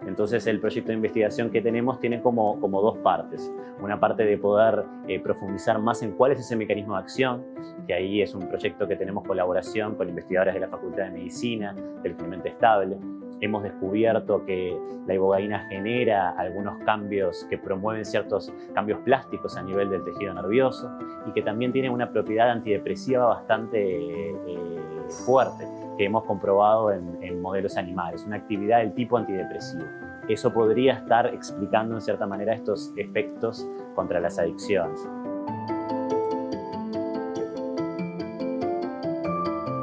Entonces el proyecto de investigación que tenemos tiene como dos partes. Una parte de poder profundizar más en cuál es ese mecanismo de acción, que ahí es un proyecto que tenemos colaboración con investigadores de la Facultad de Medicina, del Clemente Estable. Hemos descubierto que la ibogaína genera algunos cambios que promueven ciertos cambios plásticos a nivel del tejido nervioso y que también tiene una propiedad antidepresiva bastante fuerte, que hemos comprobado en modelos animales, una actividad del tipo antidepresivo. Eso podría estar explicando en cierta manera estos efectos contra las adicciones.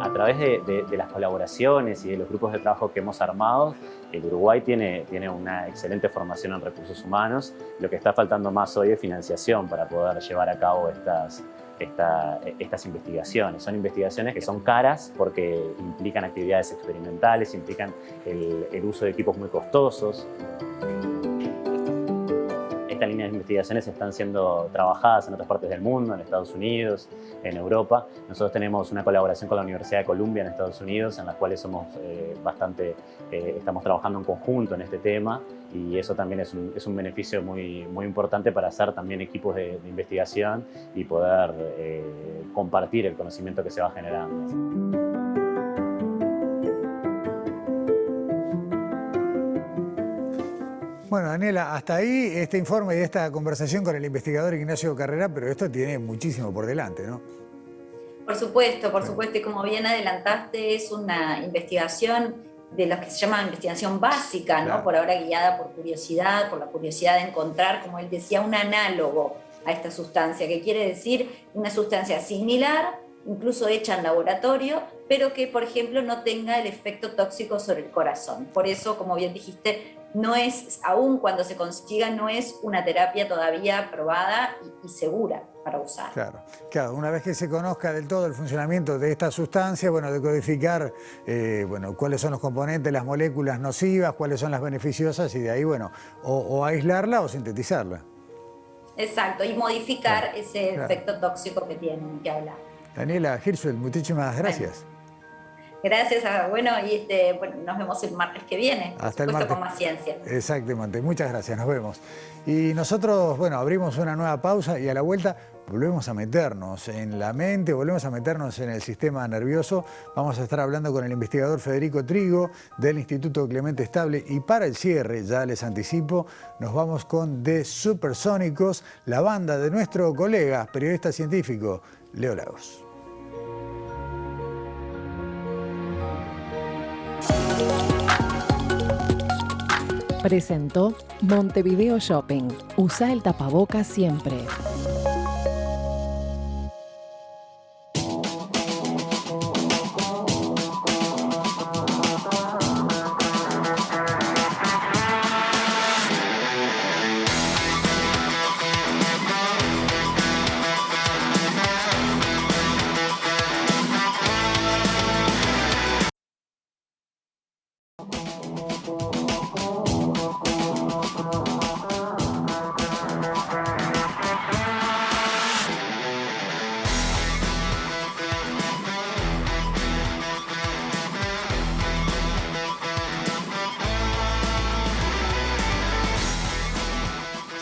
A través de las colaboraciones y de los grupos de trabajo que hemos armado, el Uruguay tiene una excelente formación en recursos humanos. Lo que está faltando más hoy es financiación para poder llevar a cabo estas investigaciones. Son investigaciones que son caras porque implican actividades experimentales, implican el uso de equipos muy costosos. estas líneas de investigaciones están siendo trabajadas en otras partes del mundo, en Estados Unidos, en Europa. Nosotros tenemos una colaboración con la Universidad de Columbia en Estados Unidos, en la cual somos estamos trabajando en conjunto en este tema, y eso también es un beneficio muy, muy importante para hacer también equipos de investigación y poder compartir el conocimiento que se va generando. Bueno, Daniela, hasta ahí este informe y esta conversación con el investigador Ignacio Carrera, pero esto tiene muchísimo por delante, ¿no? Por supuesto, y como bien adelantaste, es una investigación de lo que se llama investigación básica, ¿no? Claro. Por ahora guiada por la curiosidad de encontrar, como él decía, un análogo a esta sustancia, que quiere decir una sustancia similar, incluso hecha en laboratorio, pero que, por ejemplo, no tenga el efecto tóxico sobre el corazón. Por eso, como bien dijiste, no es, aún cuando se consiga, no es una terapia todavía probada y segura para usar. Claro, una vez que se conozca del todo el funcionamiento de esta sustancia, bueno, decodificar cuáles son los componentes, las moléculas nocivas, cuáles son las beneficiosas, y de ahí, bueno, o aislarla o sintetizarla. Exacto, y modificar ese efecto tóxico que tienen que hablar. Daniela Hirschfeld, muchísimas gracias. Bueno, gracias, nos vemos el martes que viene, Hasta el martes. Con más ciencia. Exactamente, muchas gracias, nos vemos. Y nosotros, abrimos una nueva pausa y a la vuelta volvemos a meternos en la mente, volvemos a meternos en el sistema nervioso. Vamos a estar hablando con el investigador Federico Trigo del Instituto Clemente Estable, y para el cierre, ya les anticipo, nos vamos con The Supersónicos, la banda de nuestro colega, periodista científico, Leo Lagos. Presentó Montevideo Shopping. Usa el tapabocas siempre.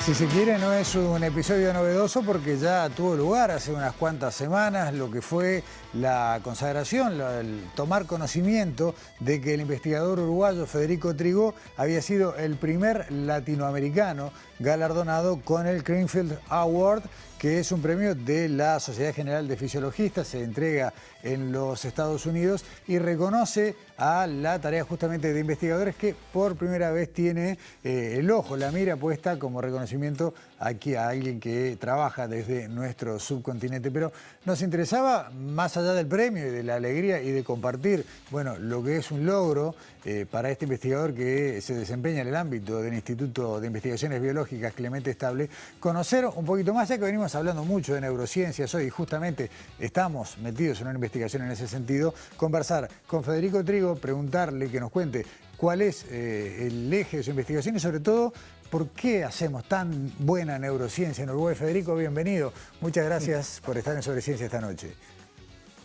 Si se quiere, no es un episodio novedoso porque ya tuvo lugar hace unas cuantas semanas lo que fue la consagración, el tomar conocimiento de que el investigador uruguayo Federico Trigo había sido el primer latinoamericano galardonado con el Greenfield Award, que es un premio de la Sociedad General de Fisiologistas, se entrega en los Estados Unidos y reconoce a la tarea justamente de investigadores que por primera vez tiene el ojo, la mira puesta como reconocimiento aquí a alguien que trabaja desde nuestro subcontinente. Pero nos interesaba, más allá del premio y de la alegría y de compartir, lo que es un logro para este investigador que se desempeña en el ámbito del Instituto de Investigaciones Biológicas Clemente Estable, conocer un poquito más, ya que venimos hablando mucho de neurociencias hoy, justamente estamos metidos en una investigación en ese sentido, conversar con Federico Trigo, preguntarle que nos cuente cuál es el eje de su investigación y sobre todo por qué hacemos tan buena neurociencia en Uruguay. Federico, bienvenido. Muchas gracias por estar en Sobre Ciencia esta noche.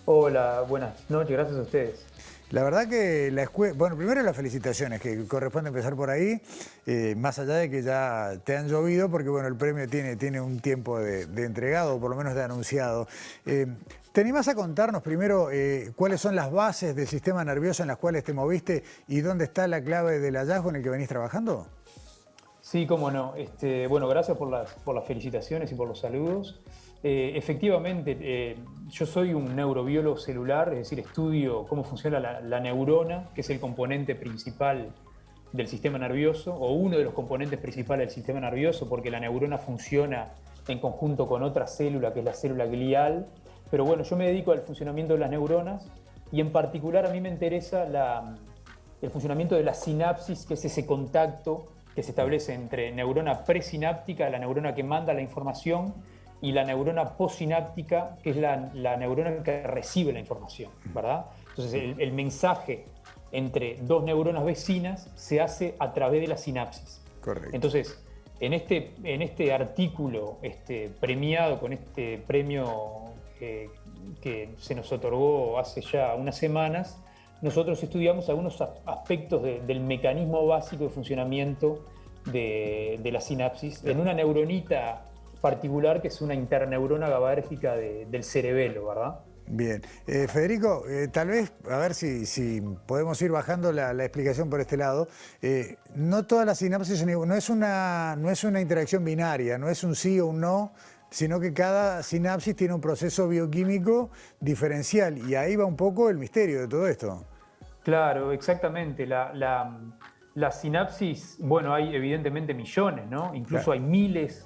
Hola, buenas noches, gracias a ustedes. La verdad que la escuela, primero las felicitaciones, que corresponde empezar por ahí, más allá de que ya te han llovido, porque el premio tiene un tiempo de entregado, o por lo menos de anunciado. ¿Te animás a contarnos primero cuáles son las bases del sistema nervioso en las cuales te moviste y dónde está la clave del hallazgo en el que venís trabajando? Sí, cómo no. Gracias por las felicitaciones y por los saludos. Efectivamente, yo soy un neurobiólogo celular, es decir, estudio cómo funciona la neurona, que es el componente principal del sistema nervioso, o uno de los componentes principales del sistema nervioso, porque la neurona funciona en conjunto con otra célula, que es la célula glial. Pero yo me dedico al funcionamiento de las neuronas y en particular a mí me interesa el funcionamiento de la sinapsis, que es ese contacto que se establece entre neurona presináptica, la neurona que manda la información, y la neurona postsináptica, que es la neurona que recibe la información, ¿verdad? Entonces el mensaje entre dos neuronas vecinas se hace a través de la sinapsis. Correcto. Entonces, En este artículo premiado con este premio que se nos otorgó hace ya unas semanas, nosotros estudiamos algunos aspectos del mecanismo básico de funcionamiento de la sinapsis en una neuronita particular que es una interneurona GABAérgica del cerebelo, ¿verdad? Bien. Federico, tal vez, a ver si podemos ir bajando la explicación por este lado. No todas las sinapsis no es una interacción binaria, no es un sí o un no, sino que cada sinapsis tiene un proceso bioquímico diferencial y ahí va un poco el misterio de todo esto. Claro, exactamente. La sinapsis, bueno, hay evidentemente millones, ¿no? Incluso claro, hay miles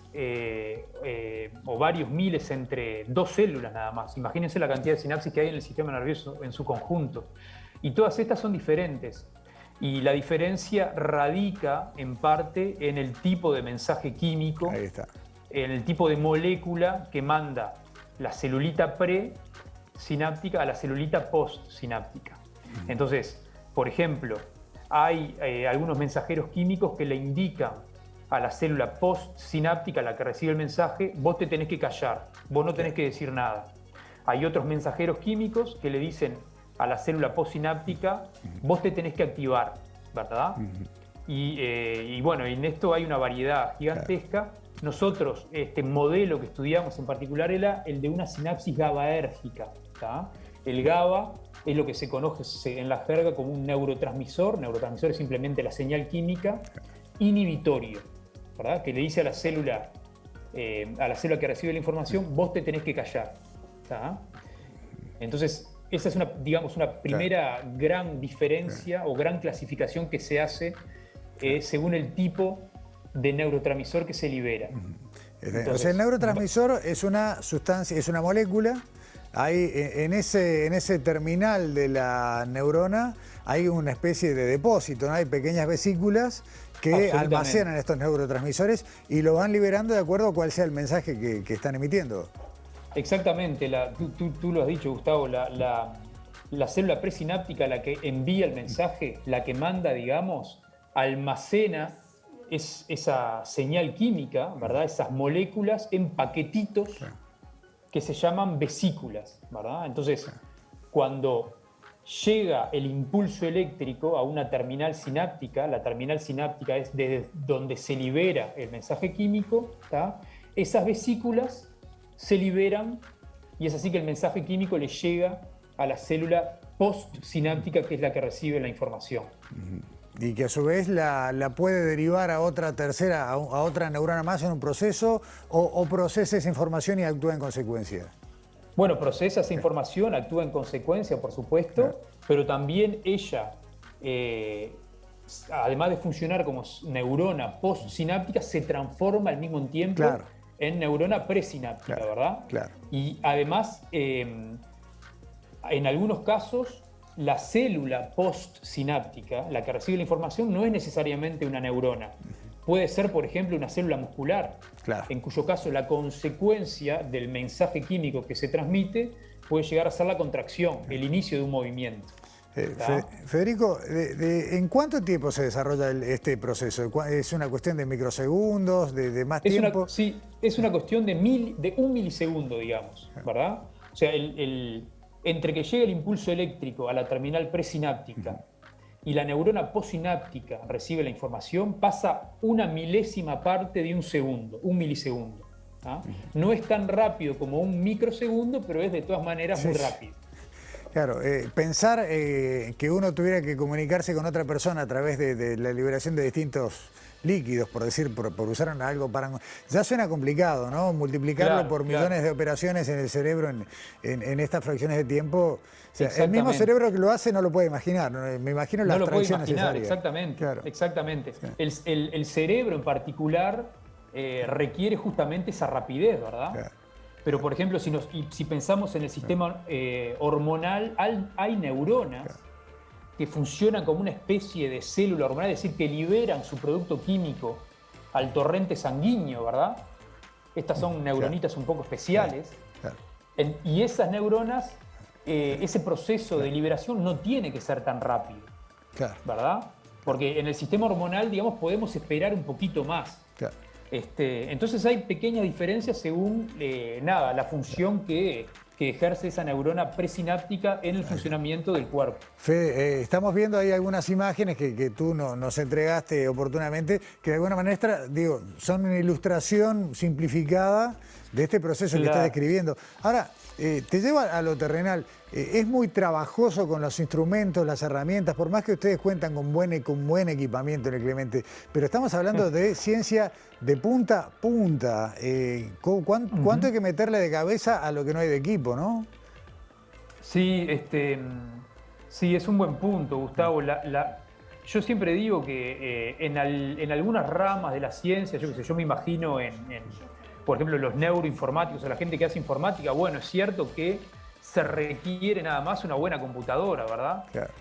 o varios miles entre dos células nada más. Imagínense la cantidad de sinapsis que hay en el sistema nervioso en su conjunto. Y todas estas son diferentes. Y la diferencia radica en parte en el tipo de mensaje químico, ahí está, en el tipo de molécula que manda la celulita presináptica a la celulita postsináptica. Entonces, por ejemplo, hay algunos mensajeros químicos que le indican a la célula postsináptica, la que recibe el mensaje, vos te tenés que callar, vos no tenés que decir nada. Hay otros mensajeros químicos que le dicen a la célula postsináptica, vos te tenés que activar, ¿verdad? Y bueno, en esto hay una variedad gigantesca. Nosotros, este modelo que estudiamos en particular era el de una sinapsis GABAérgica, ¿tá? El GABA es lo que se conoce en la jerga como un neurotransmisor. Neurotransmisor es simplemente la señal química inhibitorio, ¿verdad? Que le dice a la célula que recibe la información, vos te tenés que callar, ¿tá? Entonces, esa es una primera gran diferencia o gran clasificación que se hace según el tipo de neurotransmisor que se libera. Entonces, o sea, el neurotransmisor es una sustancia, es una molécula. Hay, en ese terminal de la neurona hay una especie de depósito, ¿no? Hay pequeñas vesículas que almacenan estos neurotransmisores y lo van liberando de acuerdo a cuál sea el mensaje que están emitiendo. Exactamente, tú lo has dicho, Gustavo, la célula presináptica, la que envía el mensaje, la que manda, digamos, almacena esa señal química, ¿verdad? Esas moléculas en paquetitos que se llaman vesículas, ¿verdad? Entonces, cuando llega el impulso eléctrico a una terminal sináptica, la terminal sináptica es desde donde se libera el mensaje químico, ¿tá? Esas vesículas se liberan y es así que el mensaje químico le llega a la célula postsináptica, que es la que recibe la información. Y que a su vez la puede derivar a otra tercera, a otra neurona más en un proceso o procesa esa información y actúa en consecuencia. Bueno, procesa esa información, actúa en consecuencia, por supuesto, pero también ella, además de funcionar como neurona postsináptica, se transforma al mismo tiempo en neurona presináptica, ¿verdad? Claro. Y además, en algunos casos, la célula postsináptica, la que recibe la información, no es necesariamente una neurona. Puede ser, por ejemplo, una célula muscular, en cuyo caso la consecuencia del mensaje químico que se transmite puede llegar a ser la contracción, el inicio de un movimiento. Federico, ¿en cuánto tiempo se desarrolla este proceso? ¿Es una cuestión de microsegundos, de más tiempo? Sí, es una cuestión de un milisegundo, digamos, ¿verdad? O sea, entre que llega el impulso eléctrico a la terminal presináptica y la neurona postsináptica recibe la información, pasa una milésima parte de un segundo, un milisegundo. ¿Ah? No es tan rápido como un microsegundo, pero es de todas maneras muy rápido. Claro, pensar que uno tuviera que comunicarse con otra persona a través de la liberación de distintos líquidos, por usar algo para... Ya suena complicado, ¿no? Multiplicarlo por millones de operaciones en el cerebro en estas fracciones de tiempo. O sea, el mismo cerebro que lo hace no lo puede imaginar, ¿no? Me imagino la abstracción necesaria. Exactamente, exactamente. El cerebro en particular requiere justamente esa rapidez, ¿verdad? Pero, por ejemplo, si pensamos en el sistema hormonal, hay neuronas que funcionan como una especie de célula hormonal, es decir, que liberan su producto químico al torrente sanguíneo, ¿verdad? Estas son neuronitas un poco especiales. Y esas neuronas, ese proceso de liberación no tiene que ser tan rápido, ¿verdad? Porque en el sistema hormonal, digamos, podemos esperar un poquito más. Entonces hay pequeñas diferencias según la función que ejerce esa neurona presináptica en el funcionamiento del cuerpo. Fede, estamos viendo ahí algunas imágenes que tú nos entregaste oportunamente, que de alguna manera, digo, son una ilustración simplificada de este proceso que estás describiendo. Ahora, te lleva a lo terrenal. Es muy trabajoso con los instrumentos, las herramientas, por más que ustedes cuentan con buen equipamiento en el Clemente, pero estamos hablando de ciencia de punta a punta. ¿Cuánto hay que meterle de cabeza a lo que no hay de equipo, no? Sí, sí, es un buen punto, Gustavo. Yo siempre digo que en algunas ramas de la ciencia, yo me imagino por ejemplo, los neuroinformáticos o la gente que hace informática, bueno, es cierto que se requiere nada más una buena computadora, ¿verdad? Claro.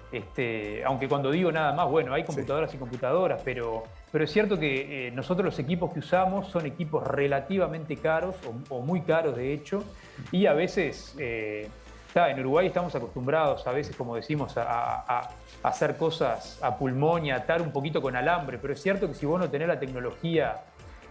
Aunque cuando digo nada más, bueno, hay computadoras y computadoras, pero es cierto que nosotros los equipos que usamos son equipos relativamente caros o muy caros, de hecho, y a veces, en Uruguay estamos acostumbrados a veces, como decimos, a hacer cosas a pulmón y a atar un poquito con alambre, pero es cierto que si vos no tenés la tecnología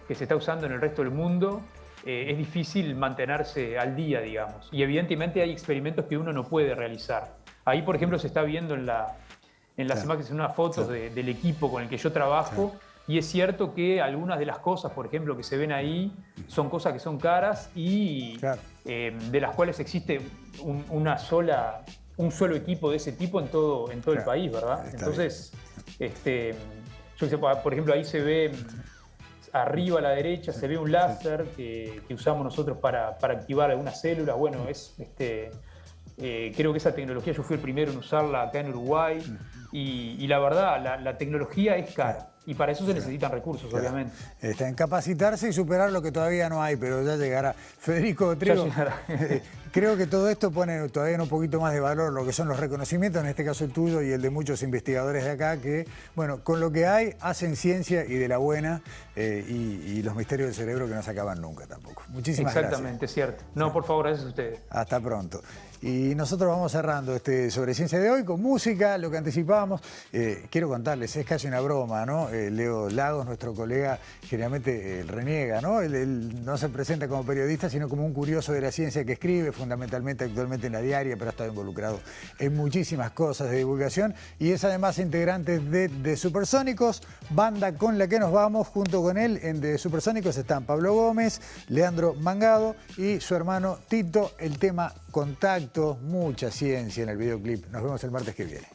que se está usando en el resto del mundo, es difícil mantenerse al día, digamos. Y evidentemente hay experimentos que uno no puede realizar. Ahí, por ejemplo, se está viendo en las imágenes, en unas fotos del equipo con el que yo trabajo, y es cierto que algunas de las cosas, por ejemplo, que se ven ahí, son cosas que son caras y de las cuales existe un solo equipo de ese tipo en todo el país, ¿verdad? Entonces, por ejemplo, ahí se ve... Arriba a la derecha se ve un láser que usamos nosotros para activar algunas células. Bueno, creo que esa tecnología yo fui el primero en usarla acá en Uruguay y la verdad, la tecnología es cara y para eso se necesitan recursos, obviamente. Está en capacitarse y superar lo que todavía no hay, pero ya llegará. Federico Trigo, creo que todo esto pone todavía en un poquito más de valor lo que son los reconocimientos, en este caso el tuyo y el de muchos investigadores de acá, que, bueno, con lo que hay hacen ciencia y de la buena y los misterios del cerebro que no se acaban nunca tampoco. Muchísimas gracias. Exactamente, cierto. No, por favor, gracias a ustedes. Hasta pronto. Y nosotros vamos cerrando Sobre Ciencia de hoy con música, lo que anticipábamos. Quiero contarles, es casi una broma, ¿no? Leo Lagos, nuestro colega, generalmente reniega, ¿no? Él no se presenta como periodista, sino como un curioso de la ciencia que escribe, fundamentalmente actualmente en La Diaria, pero ha estado involucrado en muchísimas cosas de divulgación y es además integrante de Supersónicos, banda con la que nos vamos. Junto con él en The Supersónicos están Pablo Gómez, Leandro Mangado y su hermano Tito. El tema Contacto, mucha ciencia en el videoclip. Nos vemos el martes que viene.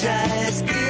ella escribe